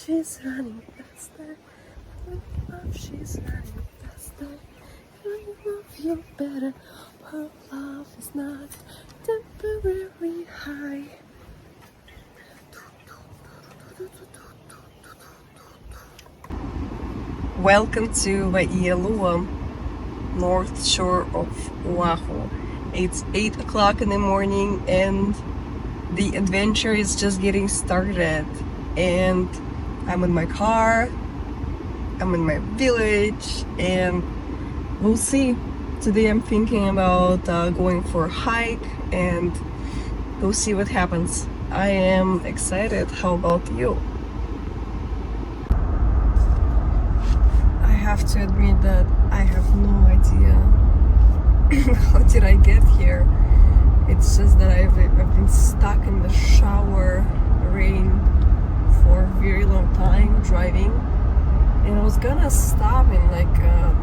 She's running faster. Love, she's running faster. I love you better. Her love is not temporarily high. Welcome to Wai'alua, north shore of Oahu. It's 8 o'clock in the morning and the adventure is just getting started. And I'm in my car, I'm in my village, and we'll see. Today I'm thinking about going for a hike and we'll see what happens. I am excited. How about you? I have to admit that I have no idea how did I get here. It's just that I've been stuck in the shower rain for a very long time driving, and I was gonna stop in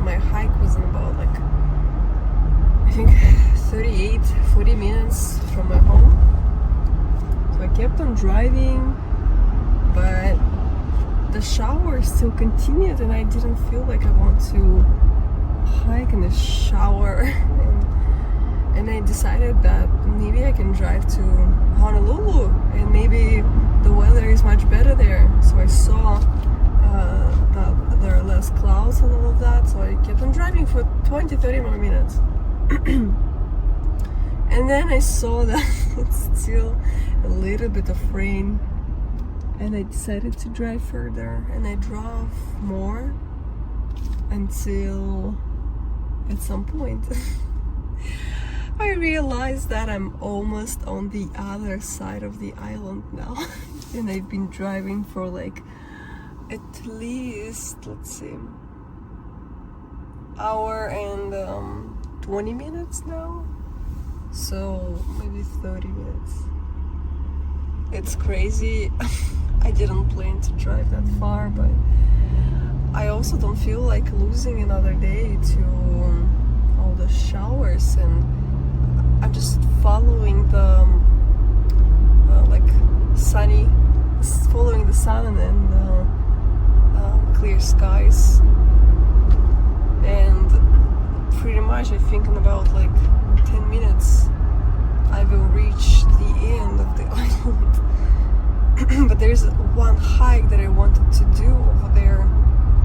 my hike was in about I think 40 minutes from my home, so I kept on driving, but the shower still continued and I didn't feel like I want to hike in the shower. And I decided that maybe I can drive to Honolulu and maybe the weather is much better there. So I saw that there are less clouds and all of that, so I kept on driving for 20-30 more minutes. And then I saw that it's still a little bit of rain, and I decided to drive further, and I drove more until at some point I realized that I'm almost on the other side of the island now. And I've been driving for at least, let's see, hour and 20 minutes now, so maybe 30 minutes. It's crazy. I didn't plan to drive that far, but I also don't feel like losing another day to all the showers, and I'm just following the following the sun and clear skies, and pretty much I think in about 10 minutes I will reach the end of the island. But there's one hike that I wanted to do over there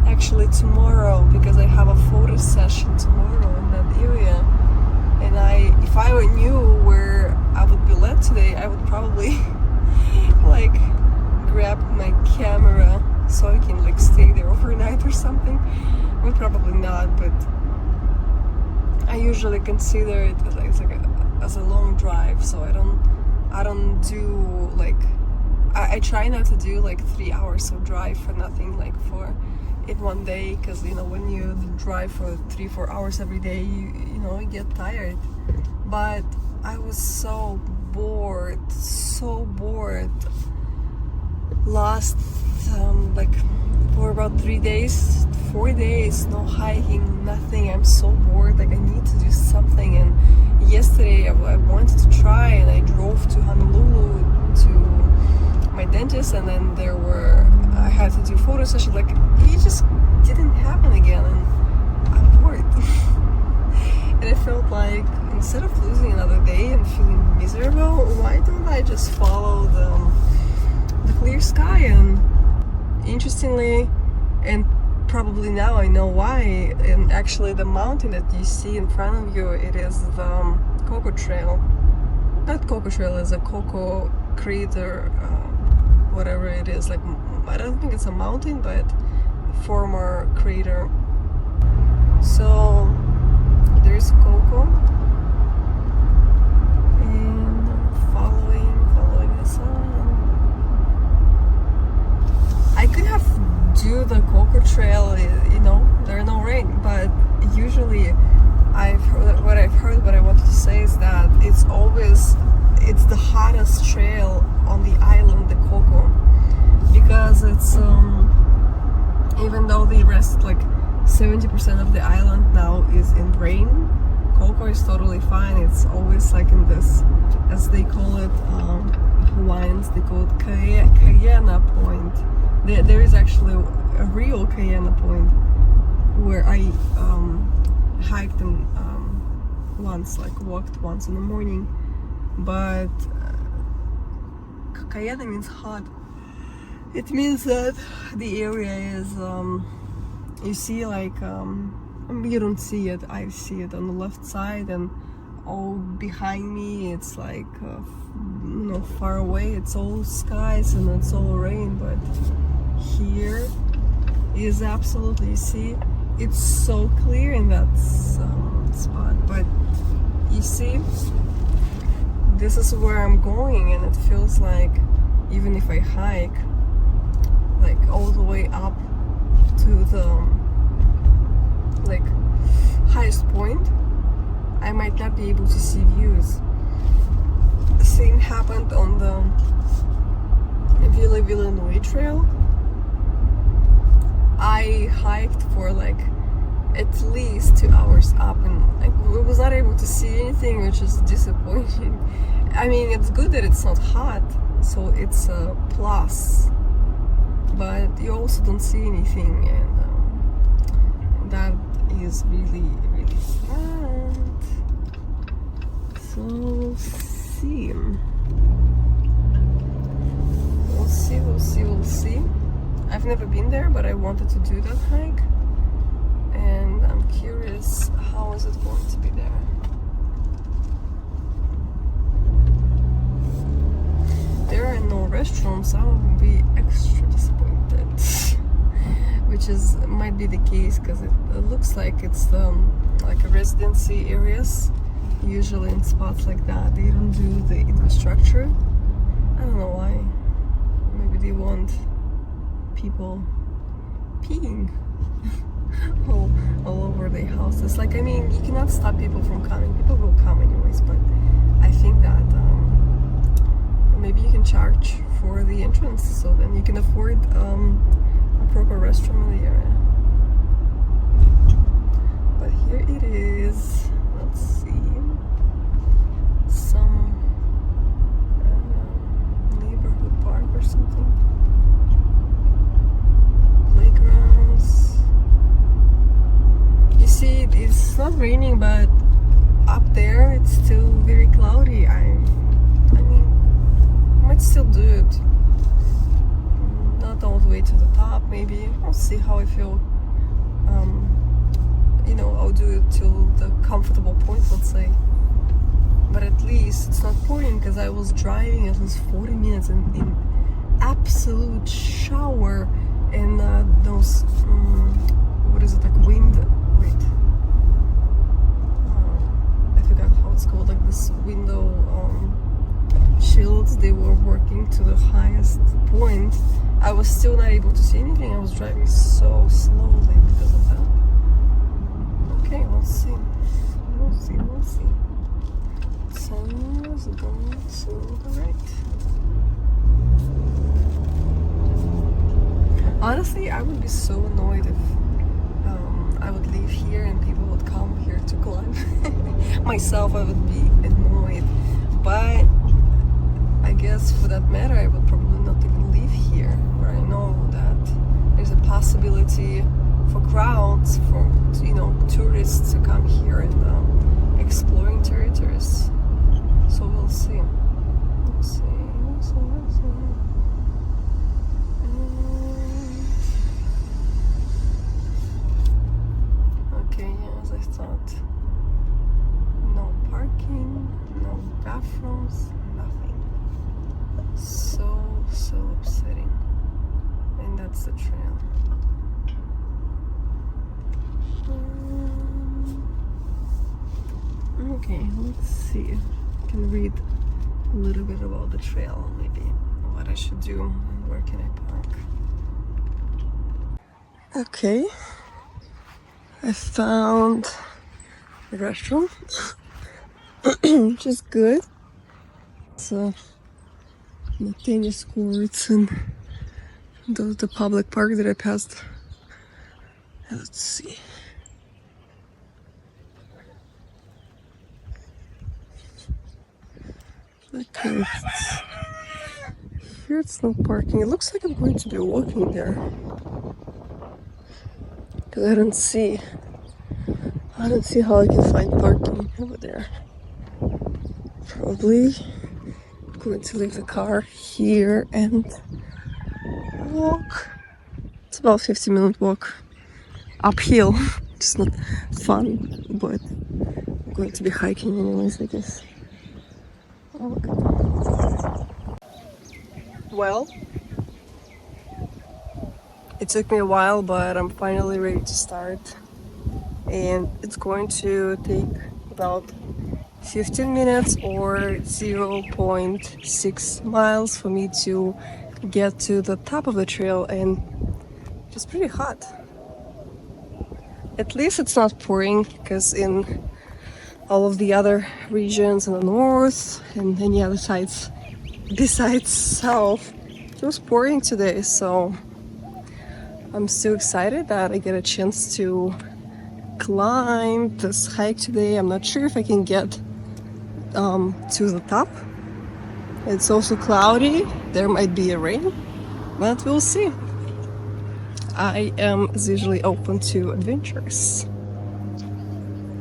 actually tomorrow, because I have a photo session tomorrow in that area, and if I knew where I would be led today, I would probably grab my camera so I can stay there overnight or something. Well, probably not, but I usually consider it as a long drive, so I don't do I try not to do 3 hours of drive for nothing for in one day, because when you drive for 3-4 hours every day, you get tired. But I was so bored last for about 4 days, no hiking, nothing. I'm so bored, I need to do something. And yesterday I wanted to try, and I drove to Honolulu to my dentist, and then I had to do photo session. It just didn't happen again, and I'm bored. And I felt instead of losing another day and feeling miserable, why don't I just follow the clear sky? And interestingly, and probably now I know why, and actually the mountain that you see in front of you, it is the Cocoa Trail. Not Cocoa Trail, it's a Cocoa Crater, whatever it is. I don't think it's a mountain, but a former crater. So there's Cocoa, and I'm following the sun. I could have do the Cocoa Trail, there are no rain, but usually what I wanted to say is that it's the hottest trail on the island, the Cocoa, because it's even though the rest 70% of the island now is in rain, Cocoa is totally fine. It's always in this, as they call it, Hawaiians, they call it Kaena Point. there is actually a real Kuli'ou'ou point where I hiked and once, like walked once in the morning, but Kuli'ou'ou means hot. It means that the area is, you see, like, you don't see it, I see it on the left side, and all behind me it's like, far away, it's all skies and it's all rain, but here is absolutely, you see, it's so clear in that spot, but you see, this is where I'm going, and it feels like even if I hike like all the way up to the like highest point, I might not be able to see views. The same happened on the Kuli'ou'ou Trail. I hiked for like at least 2 hours up, and I was not able to see anything, which is disappointing. I mean, it's good that it's not hot, so it's a plus, but you also don't see anything, and that is really, really sad. So we'll see. We'll see. I've never been there, but I wanted to do that hike, and I'm curious how is it going to be there. There are no restrooms. I would be extra disappointed, which might be the case, because it looks like it's like a residency areas. Usually in spots like that, they don't do the infrastructure. I don't know why. Maybe they want people peeing all over their houses. Like, I mean, you cannot stop people from coming. People will come anyways, but I think that maybe you can charge for the entrance, so then you can afford a proper restroom in the area. But here it is. Let's see. Some neighborhood park or something. Playgrounds. You see, it's not raining, but up there it's still very cloudy. I mean, I might still do it. Not all the way to the top, maybe. I'll see how I feel. I'll do it till the comfortable point, let's say. But at least it's not pouring, because I was driving at least 40 minutes in absolute shower, and those what is it, like wind? Wait, I forgot how it's called. Like this window shields, they were working to the highest point. I was still not able to see anything. I was driving so slowly because of that. Okay, we'll see. Sun is going to the right. Honestly, I would be so annoyed if I would leave here and people would come here to climb. Myself, I would be annoyed. But I guess for that matter, I would probably not even leave here, where I know that there's a possibility for crowds, for tourists to come here and exploring territories. So we'll see. Okay, as I thought. No parking, no bathrooms, nothing. So upsetting. And that's the trail. Okay, let's see. I can read a little bit about the trail, maybe what I should do and where can I park. Okay, I found a restaurant, which is good. It's the tennis courts and the public park that I passed. Let's see. Okay. here it's no parking. It looks like I'm going to be walking there. Because I don't see how I can find parking over there. Probably going to leave the car here and walk. It's about 15-minute walk uphill. It's not fun, but I'm going to be hiking anyways, I guess. Oh, look at that. Well, it took me a while, but I'm finally ready to start. And it's going to take about 15 minutes or 0.6 miles for me to get to the top of the trail, and it's pretty hot. At least it's not pouring, because in all of the other regions in the north and any other sides besides south, it was pouring today. So I'm still excited that I get a chance to climb this hike today. I'm not sure if I can get to the top. It's also cloudy. There might be a rain, but we'll see. I am usually open to adventures.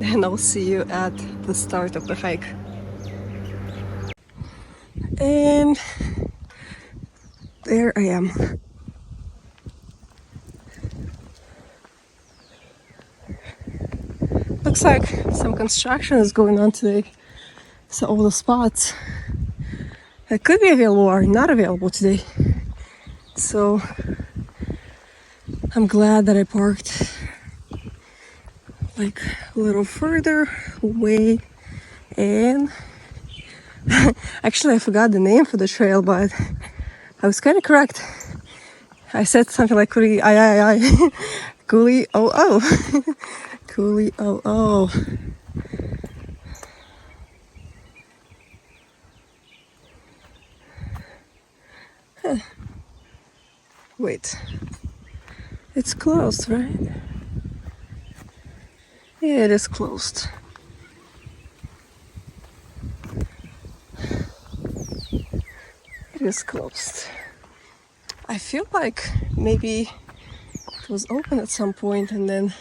And I'll see you at the start of the hike. And there I am. Looks like some construction is going on today. So all the spots that could be available are not available today. So I'm glad that I parked like a little further away. And actually I forgot the name for the trail, but I was kind of correct. I said something like Kuli'ou'ou Kuli'ou'ou. Huh. Wait, it's closed, right? Yeah, it is closed. It is closed. I feel like maybe it was open at some point and then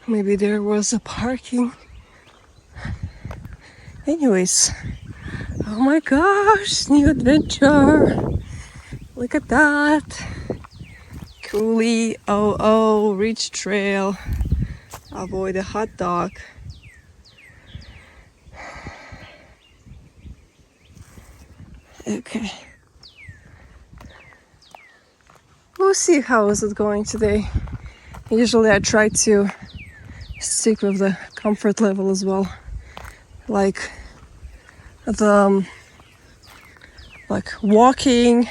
maybe there was a parking. Anyways, oh my gosh, new adventure. Look at that. Kuli'ou'ou Ridge Trail. Avoid a hot dog. Okay. We'll see how is it going today. Usually I try to stick with the comfort level as well. Like walking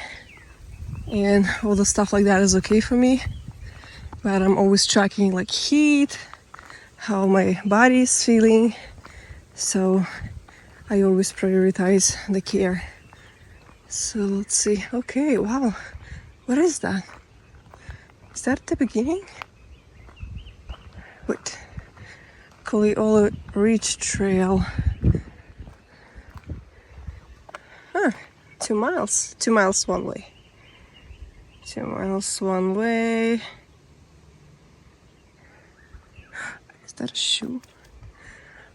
and all the stuff like that is okay for me. But I'm always tracking like heat, how my body is feeling. So I always prioritize the care. So let's see. Okay, wow. What is that? Is that at the beginning? Wait. Kuli'ou'ou Ridge Trail. Huh. 2 miles. 2 miles one way. 2 miles one way. Is that a shoe?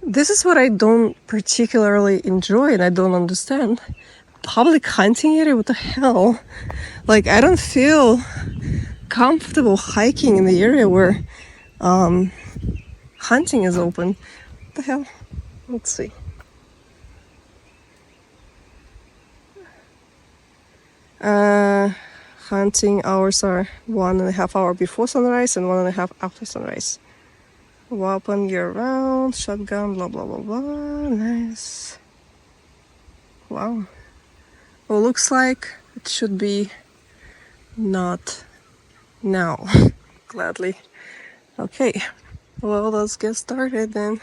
This is what I don't particularly enjoy and I don't understand. Public hunting area? What the hell? Like, I don't feel comfortable hiking in the area where hunting is open. What the hell? Let's see. Hunting hours are 1.5 hours before sunrise and 1.5 after sunrise. Weapon year round, shotgun, blah blah blah blah. Nice. Wow. Well, looks like it should be not now. Gladly. Okay. Well, let's get started then.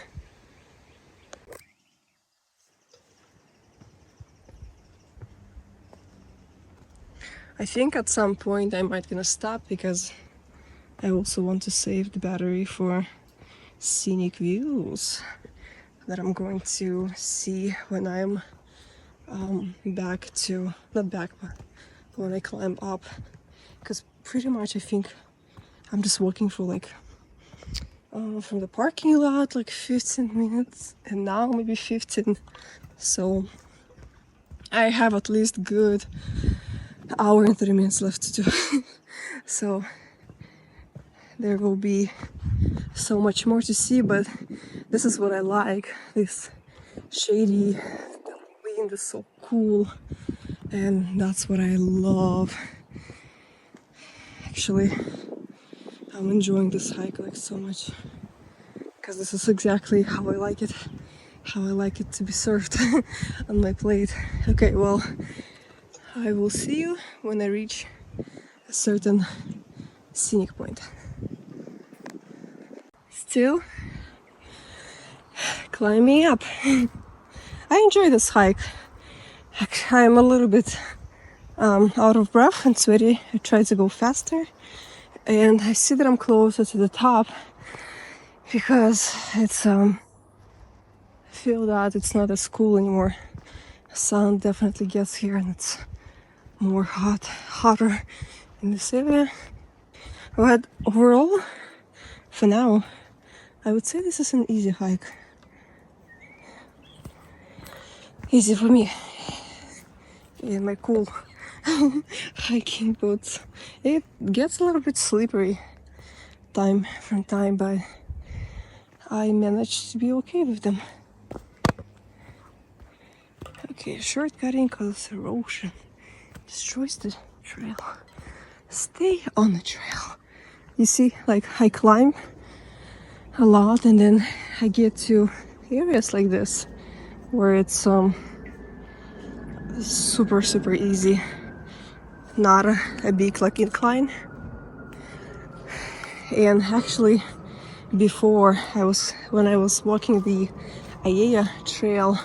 I think at some point I might gonna stop because I also want to save the battery for scenic views that I'm going to see when I'm back to, not back, but when I climb up, because pretty much I think I'm just walking for like from the parking lot like 15 minutes, and now maybe 15. So I have at least good hour and 30 minutes left to do. So there will be so much more to see, but this is what I like. This shady, the wind is so cool, and that's what I love. Actually, I'm enjoying this hike like so much, because this is exactly how I like it. How I like it to be served on my plate. Okay, well, I will see you when I reach a certain scenic point. Still climbing up. I enjoy this hike. I'm a little bit out of breath and sweaty. I try to go faster, and I see that I'm closer to the top because it's I feel that it's not as cool anymore. The sun definitely gets here, and it's more hotter in this area. But overall, for now, I would say this is an easy hike. Easy for me in my cool hiking boots. It gets a little bit slippery time from time, but I managed to be okay with them. Okay, shortcutting causes erosion, destroys the trail. Stay on the trail. You see, like I climb a lot, and then I get to areas like this where it's super easy, not a big like incline. And actually, before when I was walking the Kuli'ou'ou Trail,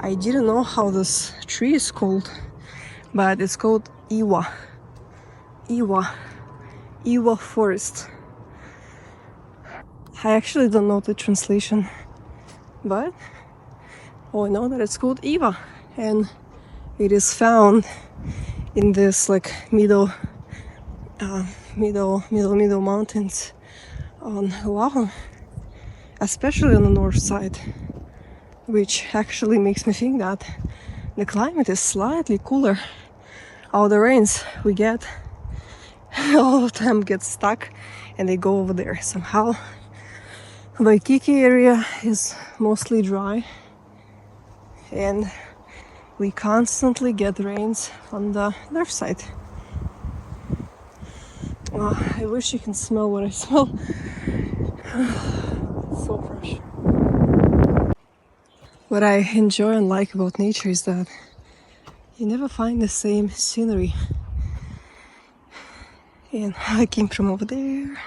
I didn't know how this tree is called, but it's called Iwa forest. I actually don't know the translation, but I know that it's called Iwa, and it is found in this like middle mountains on Oahu, especially on the north side, which actually makes me think that the climate is slightly cooler. All the rains we get, all of them get stuck and they go over there somehow. Waikiki area is mostly dry, and we constantly get rains on the north side. I wish you can smell what I smell. So fresh. What I enjoy and like about nature is that you never find the same scenery. And I came from over there,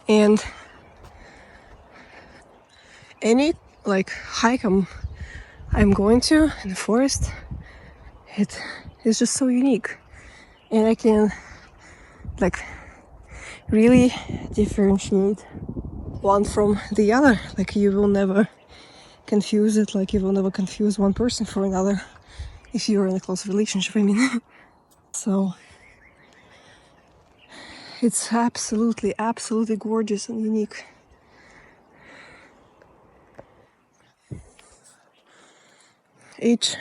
and any like hike I'm going to in the forest, it is just so unique, and I can like really differentiate one from the other. Like you will never confuse it, like you will never confuse one person for another if you're in a close relationship, I mean. So it's absolutely gorgeous and unique. Each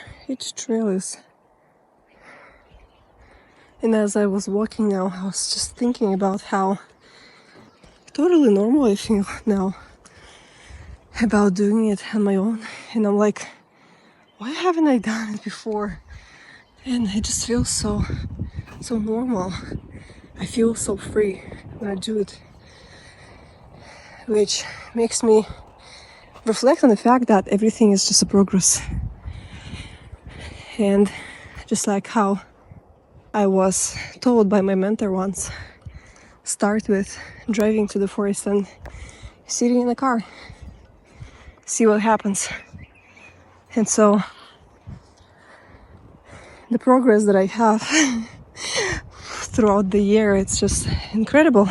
trail is. And as I was walking now, I was just thinking about how totally normal I feel now about doing it on my own. And I'm like, why haven't I done it before? And it just feels so normal. I feel so free when I do it, which makes me reflect on the fact that everything is just a progress. And just like how I was told by my mentor once, start with driving to the forest and sitting in the car, see what happens. And so the progress that I have throughout the year, it's just incredible.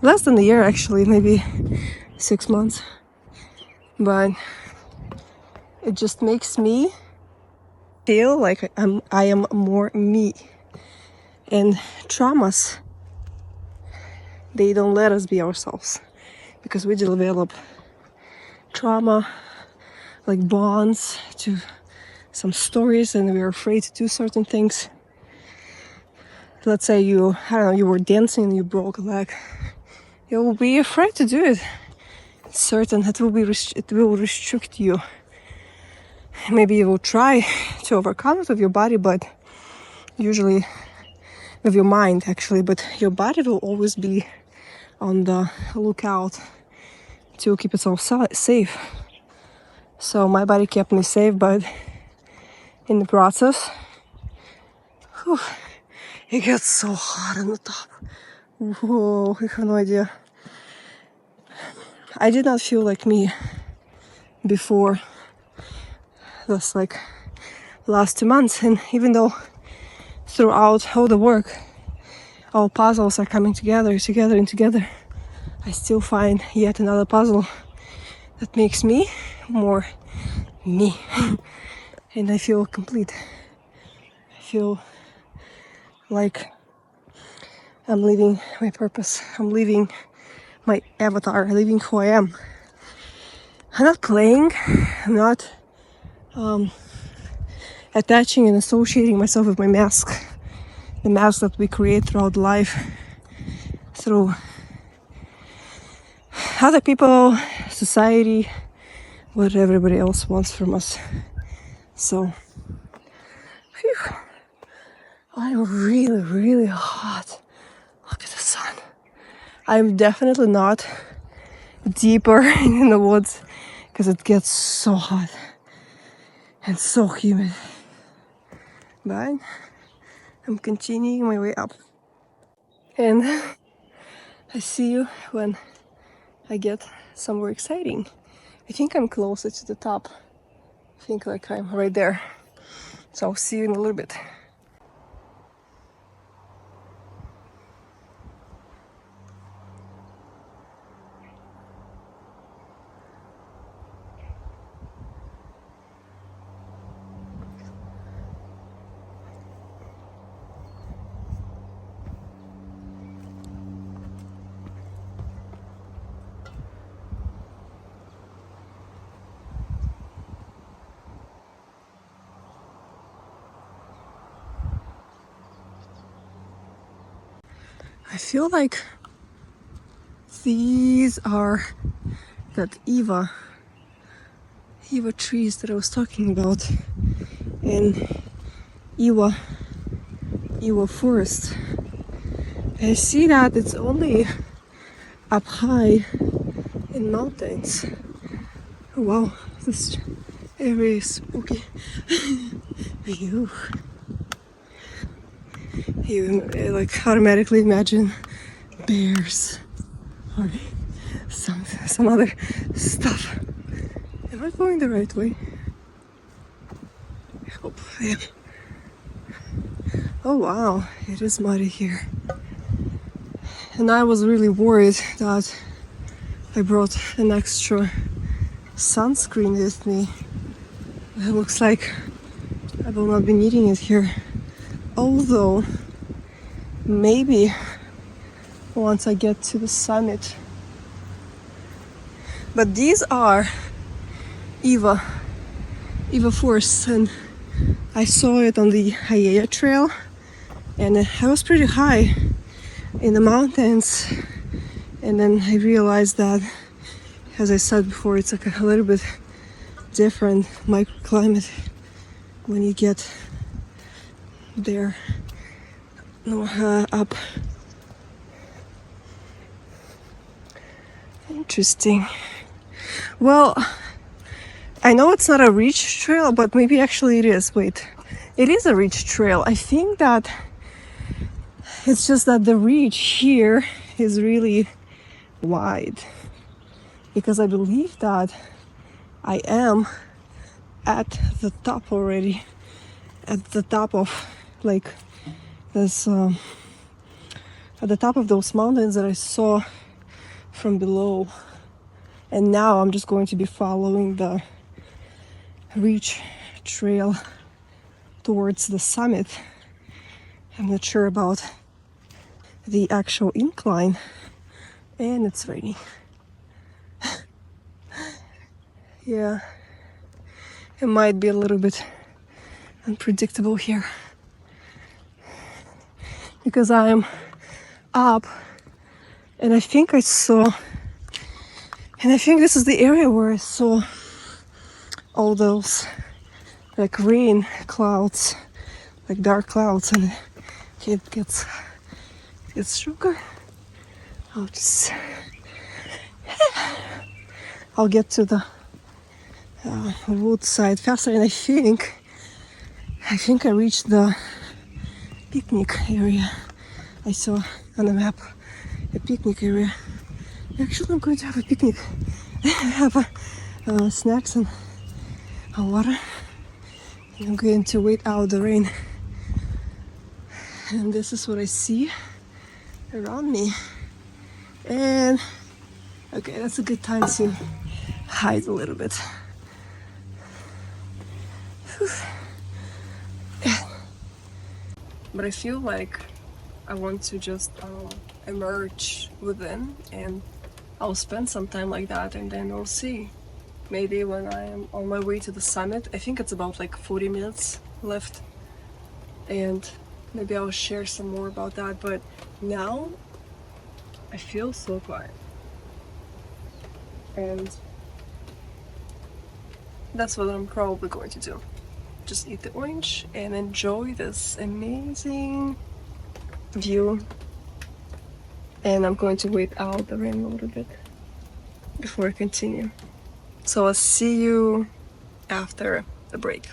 Less than a year actually, maybe 6 months, but it just makes me feel like I am more me, And traumas, they don't let us be ourselves, because we develop trauma, like bonds to some stories, and we're afraid to do certain things. Let's say you were dancing and you broke a leg. You'll be afraid to do it. It's certain it will restrict you. Maybe you will try to overcome it with your body, but usually with your mind actually, but your body will always be on the lookout to keep itself safe. So my body kept me safe, but in the process, it gets so hot on the top. Whoa, I have no idea. I did not feel like me before this like last 2 months, and even though throughout all the work, all puzzles are coming together, I still find yet another puzzle that makes me more me. And I feel complete. I feel like I'm living my purpose. I'm living my avatar, living who I am. I'm not playing. I'm not attaching and associating myself with my mask. The mask that we create throughout life, through other people, society, what everybody else wants from us. So, phew, I'm really, really hot. Look at the sun. I'm definitely not deeper in the woods because it gets so hot and so humid. But I'm continuing my way up. And I see you when I get somewhere exciting. I think I'm closer to the top. I think like I'm right there. So I'll see you in a little bit. I feel like these are that Eva trees that I was talking about, and Eva forest. I see that it's only up high in mountains. Oh, wow, this area is spooky. You like automatically imagine bears or some other stuff. Am I going the right way? I hope I am. Oh wow, it is muddy here. And I was really worried that I brought an extra sunscreen with me. It looks like I will not be needing it here. Although, maybe once I get to the summit. But these are Eva forests, and I saw it on the Kuli'ou'ou Trail, and I was pretty high in the mountains, and then I realized that, as I said before, it's like a little bit different microclimate when you get there up. Interesting. Well, I know it's not a ridge trail, but maybe actually it is. Wait, it is a ridge trail. I think that it's just that the ridge here is really wide, because I believe that I am at the top already, at the top of like this, at the top of those mountains that I saw from below. And now I'm just going to be following the ridge trail towards the summit. I'm not sure about the actual incline, and it's raining. Yeah, it might be a little bit unpredictable here because I'm up, and I think this is the area where I saw all those like rain clouds, like dark clouds, and it gets stronger. I'll get to the wood side faster, and I think I reached the picnic area. I saw on the map a picnic area. Actually, I'm going to have a picnic. I have snacks and water. And I'm going to wait out the rain. And this is what I see around me. And okay, that's a good time to hide a little bit. But I feel like I want to just emerge within, and I'll spend some time like that, and then we'll see. Maybe when I am on my way to the summit, I think it's about like 40 minutes left, and maybe I'll share some more about that. But now I feel so quiet, and that's what I'm probably going to do. Just eat the orange and enjoy this amazing view. And I'm going to wait out the rain a little bit before I continue. So I'll see you after the break.